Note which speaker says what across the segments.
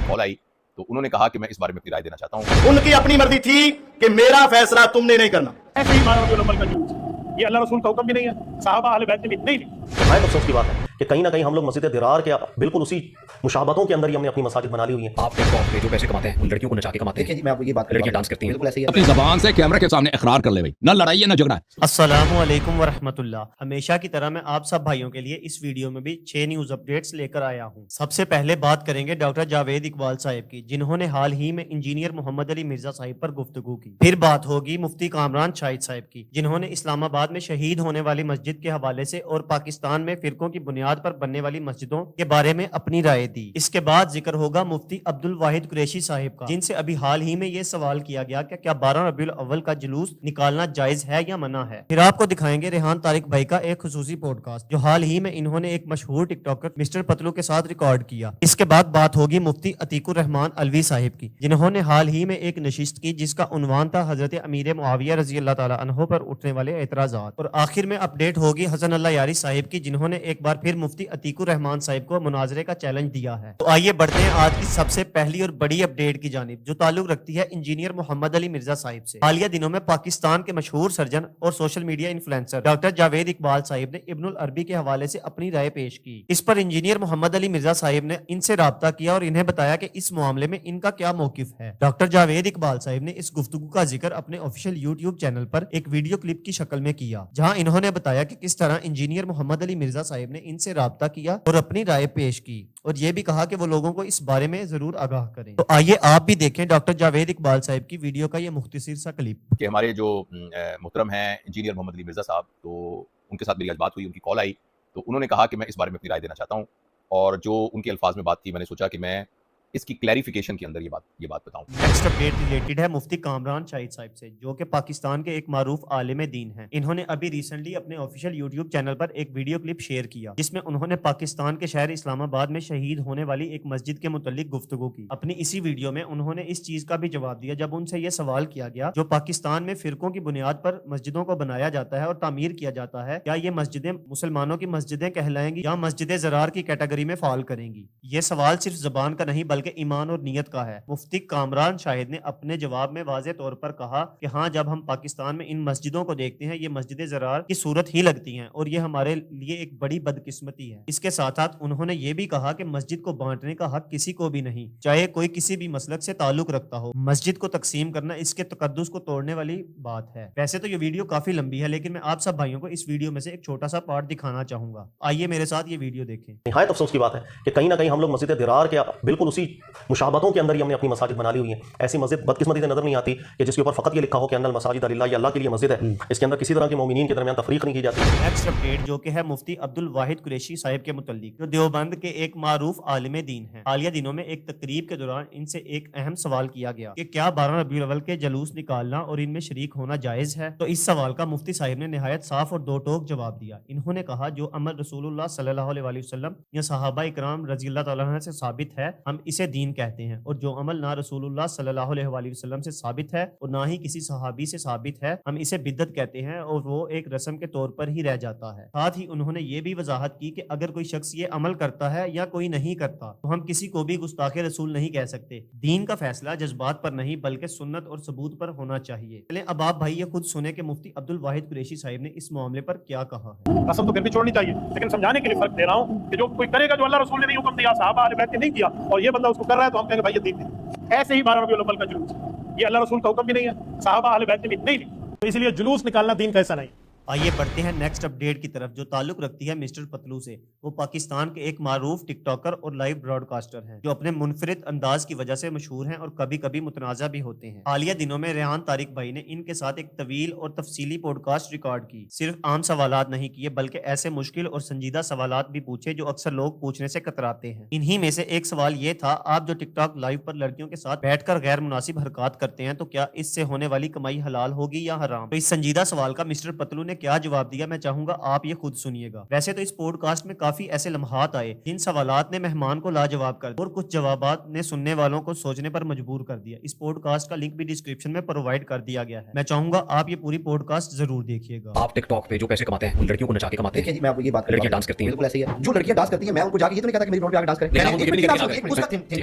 Speaker 1: Call आई तो उन्होंने कहा कि मैं इस बारे में अपनी राय देना चाहता हूँ।
Speaker 2: उनकी अपनी मर्जी थी कि मेरा फैसला तुमने नहीं करना।
Speaker 3: ऐसे ही मानो जो अमल का जुलूस, ये अल्लाह रसूल का हुक्म भी नहीं है, सहाबा अहले बैत ने भी नहीं।
Speaker 4: नहायत अफसोस की बात है कि कहीं ना कहीं हम लोग मस्जिद दिरार के बिल्कुल उसी मुशाबतों के अंदर ही हमने अपनी मसाजिद बना ली हुई हैं।
Speaker 5: आप टिकटॉक पे जो पैसे कमाते हैं उन लड़कियों को नचा के कमाते हैं।
Speaker 6: मैं आपको ये बात
Speaker 5: लड़कियां डांस करती हैं,
Speaker 6: बिल्कुल ऐसे ही
Speaker 7: अपनी जबान से कैमरे के सामने इकरार कर ले भाई, ना लड़ाई है ना झगड़ा है।
Speaker 8: अस्सलामु अलैकुम वरहमतुल्लाह। हमेशा की तरह मैं आप सब भाइयों के लिए इस वीडियो में भी 6 न्यूज अपडेट्स लेकर आया हूं। सबसे पहले बात करेंगे डॉक्टर जावेद इकबाल साहब की, जिन्होंने हाल ही में इंजीनियर मोहम्मद अली मिर्जा साहिब पर गुफ्तगू की। फिर बात होगी मुफ्ती कामरान शाहिद साहब की, जिन्होंने इस्लामाबाद में शहीद होने वाली मस्जिद के हवाले से और पाकिस्तान में फिरकों की बुनियाद पर बनने वाली मस्जिदों के बारे में अपनी राय दी। इसके बाद जिक्र होगा मुफ्ती अब्दुल वाहिद कुरैशी साहिब का, जिनसे अभी हाल ही में ये सवाल किया गया कि क्या 12 रबीउल अव्वल का जुलूस निकालना जायज है या मना है। फिर आपको दिखाएंगे रेहान तारिक भाई का एक खुसूसी पॉडकास्ट जो हाल ही में इन्होंने एक मशहूर टिकटॉकर मिस्टर पतलू के साथ रिकॉर्ड किया। इसके बाद बात होगी मुफ्ती अतीकुर रहमान अलवी साहिब की, जिन्होंने हाल ही में एक नशिस्त की जिसका उन्वान था हजरत अमीर मुआविया रजी अल्लाह ताला अन्हो पर उठने वाले एतराजात। और आखिर में अपडेट होगी हसन अल्लाह यारी साहिब की, जिन्होंने एक बार फिर मुफ्ती अतीकुर रहमान साहिब को मुनाजरे का चैलेंज दिया है। तो आइए बढ़ते हैं आज की सबसे पहली और बड़ी अपडेट की जानिब, जो ताल्लुक रखती है इंजीनियर मोहम्मद अली मिर्जा साहिब से। हालिया दिनों में पाकिस्तान के मशहूर सर्जन और social media influencer doctor Javed Iqbal Sahib ने इब्नुल अरबी के हवाले से अपनी राय पेश की। इस पर इंजीनियर मोहम्मद अली मिर्जा साहिब ने इनसे राब्ता किया और इन्हें बताया कि इस मामले में इनका क्या मौकिफ है। डॉक्टर जावेद इकबाल साहिब ने इस गुफ्तगू का जिक्र अपने ऑफिशियल यूट्यूब चैनल पर एक वीडियो क्लिप की शक्ल में किया, जहां इन्होंने बताया कि किस तरह इंजीनियर मोहम्मद अली मिर्जा साहिब ने इनसे राब्ता किया और अपनी राय पेश की, और ये भी कहा कि वो लोगों को इस बारे में जरूर आगाह करें। तो आइए आप भी देखें डॉक्टर जावेद इकबाल साहिब की वीडियो का ये मुख्तसर सा क्लिप।
Speaker 1: कि हमारे जो मोहतरम हैं इंजीनियर मोहम्मद अली मिर्ज़ा साहब, तो उनके साथ मेरी आज बात हुई, उनकी कॉल आई तो उन्होंने कहा कि मैं इस बारे में अपनी राय देना चाहता हूँ। और जो उनके अल्फाज में बात थी, मैंने सोचा कि मैं इसकी क्लैरिफिकेशन के अंदर ये बात बताऊं।
Speaker 8: नेक्स्ट अपडेट रिलेटेड है मुफ्ती कामरान शाहिद साहिब से, जो कि पाकिस्तान के एक मारूफ आलिम दीन हैं। इन्होंने अभी रिसेंटली अपने ऑफिशियल यूट्यूब चैनल पर एक वीडियो क्लिप शेयर किया, जिसमें उन्होंने पाकिस्तान के शहर इस्लामाबाद में शहीद होने वाली एक मस्जिद के मुतल्लिक गुफ्तगू की। अपनी इसी वीडियो में उन्होंने इस चीज का भी जवाब दिया जब उनसे यह सवाल किया गया, जो पाकिस्तान में फिरकों की बुनियाद पर मस्जिदों को बनाया जाता है और तामीर किया जाता है, क्या ये मस्जिदें मुसलमानों की मस्जिदें कहलाएंगी या मस्जिद ज़रार की कैटेगरी में फॉल करेंगी। ये सवाल सिर्फ जबान का नहीं बल्कि ईमान और नीयत का है। मुफ्ती कामरान शाहिद ने अपने जवाब में वाज़े तौर पर कहा कि हाँ, जब हम पाकिस्तान में इन मस्जिदों को देखते हैं, ये मस्जिद ज़रार की सूरत ही लगती हैं और ये हमारे लिए एक बड़ी बदकिस्मती है। इसके साथ साथ उन्होंने ये भी कहा कि मस्जिद को बांटने का हक किसी को भी नहीं, चाहे कोई किसी भी मसलक से ताल्लुक रखता हो। मस्जिद को तकसीम करना इसके तकद्दुस को तोड़ने वाली बात है। वैसे तो ये वीडियो काफी लंबी है, लेकिन मैं आप सब भाइयों को इस वीडियो में से एक छोटा सा पार्ट दिखाना चाहूंगा। आइए मेरे साथ ये वीडियो देखें।
Speaker 4: नहायत अफसोस की बात है कि कहीं ना कहीं हम लोग मस्जिद दिरार के बिल्कुल उसी मुशाबतों के अंदर ही हमने अपनी मसाजिद बना ली हुई हैं। ऐसी मस्जिद बदकिस्मती से नजर नहीं आती कि जिसके ऊपर फकत ये लिखा हो कि अन्नल मसाजिद लिल्लाह, ये अल्लाह के लिए मस्जिद है, इसके अंदर किसी तरह के मोमिनीन के दरमियान तफरीक नहीं की जाती।
Speaker 8: नेक्स्ट अपडेट जो कि है मुफ्ती अब्दुल वाहिद कुरैशी साहिब के मुतल्लिक, जो देवबंद के एक मारूफ आलिम दीन हैं। हालिया दिनों में एक तकरीब के दौरान इनसे एक अहम सवाल किया गया कि क्या 12 रबीउल अव्वल के जुलूस निकालना और इनमें शरीक होना जायज है। तो इस सवाल का मुफ्ती साहिब ने निहायत साफ और दो टोक जवाब दिया। इन्होंने कहा, जो अमल रसूलुल्लाह सल्लल्लाहु अलैहि वसल्लम या सहाबा इकराम रज़ी अल्लाह तआला अन्हुम से साबित है, हम इसे दीन कहते हैं, और जो अमल ना रसूलुल्लाह सल्लल्लाहु अलैहि वसल्लम से साबित है और ना ही किसी सहाबी से साबित है, हम इसे बिद्दत कहते हैं और वो एक रस्म के तौर पर ही रह जाता है। साथ ही उन्होंने ये भी वजाहत की कि अगर कोई शख्स ये अमल करता है या कोई नहीं करता तो हम किसी को भी गुस्ताखे रसूल नहीं कह सकते। दीन का फैसला जज्बात पर नहीं बल्कि सुन्नत और सबूत पर होना चाहिए। चलें अब आप भाई ये खुद सुने कि मुफ्ती अब्दुल वाहिद कुरैशी साहिब ने इस मामले पर क्या कहा है।
Speaker 3: कसम तो फिर भी छोड़नी चाहिए, लेकिन समझाने के लिए फर्क दे रहा हूँ कि जो कोई करेगा जो अल्लाह रसूल ने नहीं हुक्म दिया, सहाबा अहले बैत ने नहीं किया, और ये बंदा उसको कर रहा है, तो हम कहेंगे भाई ये दीन नहीं। ऐसे ही 12 रबीउल अव्वल का जुलूस, ये अल्लाह रसूल का हुक्म भी नहीं है, सहाबा अहले बैत ने भी नहीं। तो इसलिए जुलूस निकालना दीन का हिस्सा नहीं।
Speaker 8: आइए बढ़ते हैं नेक्स्ट अपडेट की तरफ, जो ताल्लुक रखती है मिस्टर पतलू से। वो पाकिस्तान के एक मारूफ टिकटॉकर और लाइव ब्रॉडकास्टर हैं, जो अपने मुनफरिद अंदाज की वजह से मशहूर हैं और कभी कभी मुतनाज़ा भी होते हैं। हालिया दिनों में रेहान तारिक भाई ने इनके साथ एक तवील और तफसीली पॉडकास्ट रिकॉर्ड की। सिर्फ आम सवालात नहीं किए बल्कि ऐसे मुश्किल और संजीदा सवालात भी पूछे जो अक्सर लोग पूछने से कतराते हैं। इन्हीं में से एक सवाल ये था, आप जो टिकटॉक लाइव पर लड़कियों के साथ बैठकर गैर मुनासिब हरकत करते हैं, तो क्या इससे होने वाली कमाई हलाल होगी या हराम। तो इस संजीदा सवाल का मिस्टर पतलू ने انہوں نے کیا جواب دیا میں چاہوں گا آپ یہ خود سنیے گا۔ ویسے تو اس پوڈ کاسٹ میں کافی ایسے لمحات آئے جن سوالات نے مہمان کو لاجواب کر دیا اور کچھ جوابات نے سننے والوں کو سوچنے پر مجبور کر دیا۔ اس پوڈ کاسٹ کا لنک بھی ڈسکرپشن میں پرووائڈ کر دیا گیا ہے، میں چاہوں گا آپ یہ پوری پوڈ کاسٹ ضرور دیکھیے گا۔
Speaker 5: آپ ٹک ٹاک پہ جو پیسے کماتے ہیں ان لڑکیوں کو نچا کے کماتے ہیں۔
Speaker 6: دیکھیں جی میں آپ کو یہ بات
Speaker 5: لڑکیاں ڈانس کرتی ہیں،
Speaker 6: بالکل ایسے ہی ہے، جو لڑکیاں ڈانس کرتی ہیں میں ان کو جا کے یہ تو نہیں کہتا کہ میری روڈ پہ آ کے ڈانس کریں،
Speaker 5: لیکن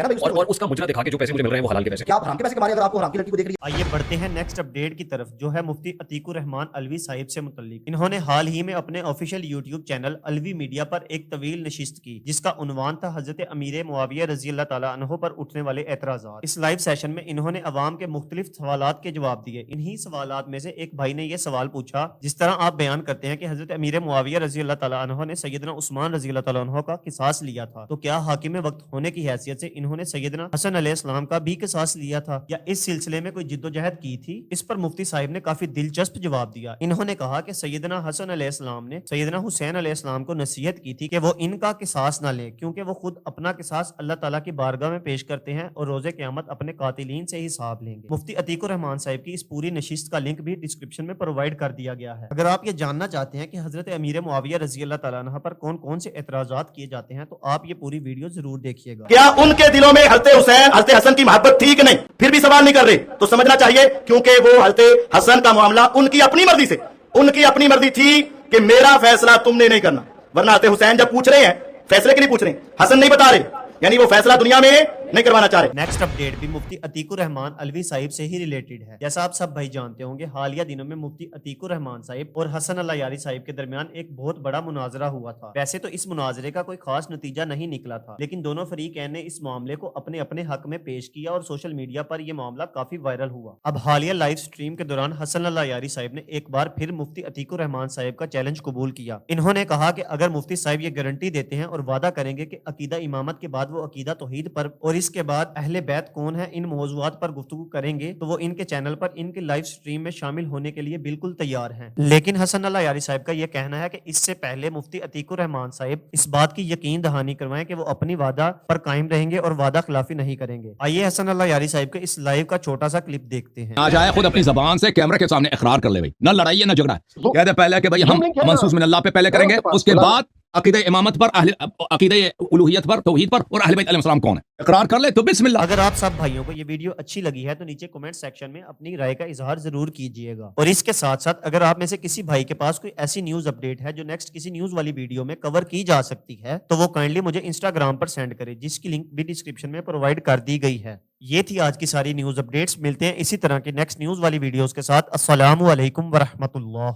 Speaker 5: ان کو اور اس کا مجرا دکھا کے جو پیسے مجھے مل رہے ہیں وہ حلال کے پیسے۔
Speaker 6: کیا آپ حرام کے پیسے کما رہے ہیں؟ اگر آپ کو حرام کی لڑکی کو دیکھ رہی ہے۔
Speaker 8: آئیے بڑھتے ہیں نیکسٹ اپڈیٹ کی طرف جو ہے مفتی عتیق الرحمان الوی صاحب سے متعلق۔ انہوں نے حال ہی میں اپنے official YouTube channel Alvi media پر ایک طویل نشست کی جس کا عنوان تھا حضرت امیر معاویہ رضی اللہ تعالیٰ عنہ پر اٹھنے والے اعتراضات۔ اس لائیو سیشن میں انہوں نے عوام کے مختلف سوالات کے جواب دیے۔ انہی سوالات میں سے ایک بھائی نے یہ سوال پوچھا، جس طرح آپ بیان کرتے ہیں کہ حضرت امیر معاویہ رضی اللہ تعالیٰ عنہ نے سیدنا عثمان رضی اللہ تعالیٰ عنہ کا قصاص لیا تھا، تو کیا حاکم وقت ہونے کی حیثیت سے انہوں نے سیدنا حسن علیہ السلام کا بھی قصاص لیا تھا یا اس سلسلے میں کوئی جد و جہد کی تھی؟ اس پر مفتی صاحب نے کافی دلچسپ جواب دیا۔ انہوں نے کہا کہ سیدنا حسن علیہ السلام نے سیدنا حسین علیہ السلام کو نصیحت کی تھی کہ وہ ان کا قصاص نہ لیں کیونکہ وہ خود اپنا قصاص اللہ تعالیٰ کی بارگاہ میں پیش کرتے ہیں اور روز قیامت اپنے قاتلین سے حساب لیں گے۔ مفتی عتیق الرحمان صاحب کی اس پوری نشست کا لنک بھی ڈسکرپشن میں پرووائڈ کر دیا گیا ہے۔ اگر آپ یہ جاننا چاہتے ہیں کہ حضرت امیر معاویہ رضی اللہ تعالیٰ عنہ پر کون کون سے اعتراضات کیے جاتے ہیں تو آپ یہ پوری ویڈیو ضرور دیکھیے گا۔
Speaker 2: کیا ان کے دلوں میں حضرت حسین حضرت حسن کی محبت تھی کہ نہیں؟ پھر بھی سوال نہیں کر رہے تو سمجھنا چاہیے کیونکہ وہ حضرت حسن کا معاملہ ان کی اپنی مرضی سے، ان کی اپنی مرضی تھی کہ میرا فیصلہ تم نے نہیں کرنا، ورنہ حضرت حسین جب پوچھ رہے ہیں فیصلے کے لیے پوچھ رہے ہیں، حسن نہیں بتا رہے، یعنی وہ فیصلہ دنیا میں نہیں کروانا چاہ رہے۔
Speaker 8: نیکسٹ اپڈیٹ بھی مفتی عتیق الرحمان الوی صاحب سے ہی ریلیٹڈ ہے۔ جیسا آپ سب بھائی جانتے ہوں گے حالیہ دنوں میں مفتی عتیق الرحمان صاحب اور حسن اللہ یاری صاحب کے درمیان ایک بہت بڑا مناظرہ ہوا تھا۔ ویسے تو اس مناظرے کا کوئی خاص نتیجہ نہیں نکلا تھا لیکن دونوں فریقین نے اس معاملے کو اپنے اپنے حق میں پیش کیا اور سوشل میڈیا پر یہ معاملہ کافی وائرل ہوا۔ اب حالیہ لائیو سٹریم کے دوران حسن اللہ یاری صاحب نے ایک بار پھر مفتی عتیق الرحمان صاحب کا چیلنج قبول کیا۔ انہوں نے کہا کہ اگر مفتی صاحب یہ گارنٹی دیتے ہیں اور وعدہ کریں گے کہ عقیدہ امامت کے بعد وہ عقیدہ توحید پر اور اس کے بعد اہل بیت کون ہے ان موضوعات پر گفتگو کریں گے تو وہ ان کے چینل پر ان کے لائیو سٹریم میں شامل ہونے کے لیے بالکل تیار ہیں۔ لیکن حسن اللہ یاری صاحب کا یہ کہنا ہے کہ اس سے پہلے مفتی عتیق الرحمان صاحب اس بات کی یقین دہانی کروائیں کہ وہ اپنی وعدہ پر قائم رہیں گے اور وعدہ خلافی نہیں کریں گے۔ آئیے حسن اللہ یاری صاحب کے اس لائیو کا چھوٹا سا کلپ دیکھتے ہیں۔
Speaker 7: آ جائے خود اپنی زبان سے کیمرے کے سامنے اقرار کر لے بھائی، نہ لڑائی ہے نہ جھگڑا ہے، کہہ دے پہلے کہ بھائی ہم منصوص من اللہ پہ پہلے کریں گے، اس کے بعد عقیدہ امامت پر، عقیدہ الوہیت پر، توحید پر اور اہل بیت علیہ السلام کون ہے اقرار کر لے تو بسم اللہ۔
Speaker 8: اگر آپ سب بھائیوں کو یہ ویڈیو اچھی لگی ہے تو نیچے کمنٹ سیکشن میں اپنی رائے کا اظہار ضرور کیجیے گا، اور اس کے ساتھ ساتھ اگر آپ میں سے کسی بھائی کے پاس کوئی ایسی نیوز اپڈیٹ ہے جو نیکسٹ کسی نیوز والی ویڈیو میں کور کی جا سکتی ہے تو وہ کائنڈلی مجھے انسٹاگرام پر سینڈ کرے جس کی لنک بھی ڈسکرپشن میں پرووائڈ کر دی گئی ہے۔ یہ تھی آج کی ساری نیوز اپڈیٹس، ملتے ہیں اسی طرح کی نیکسٹ نیوز والی ویڈیوز کے ساتھ۔ السلام علیکم ورحمۃ اللہ۔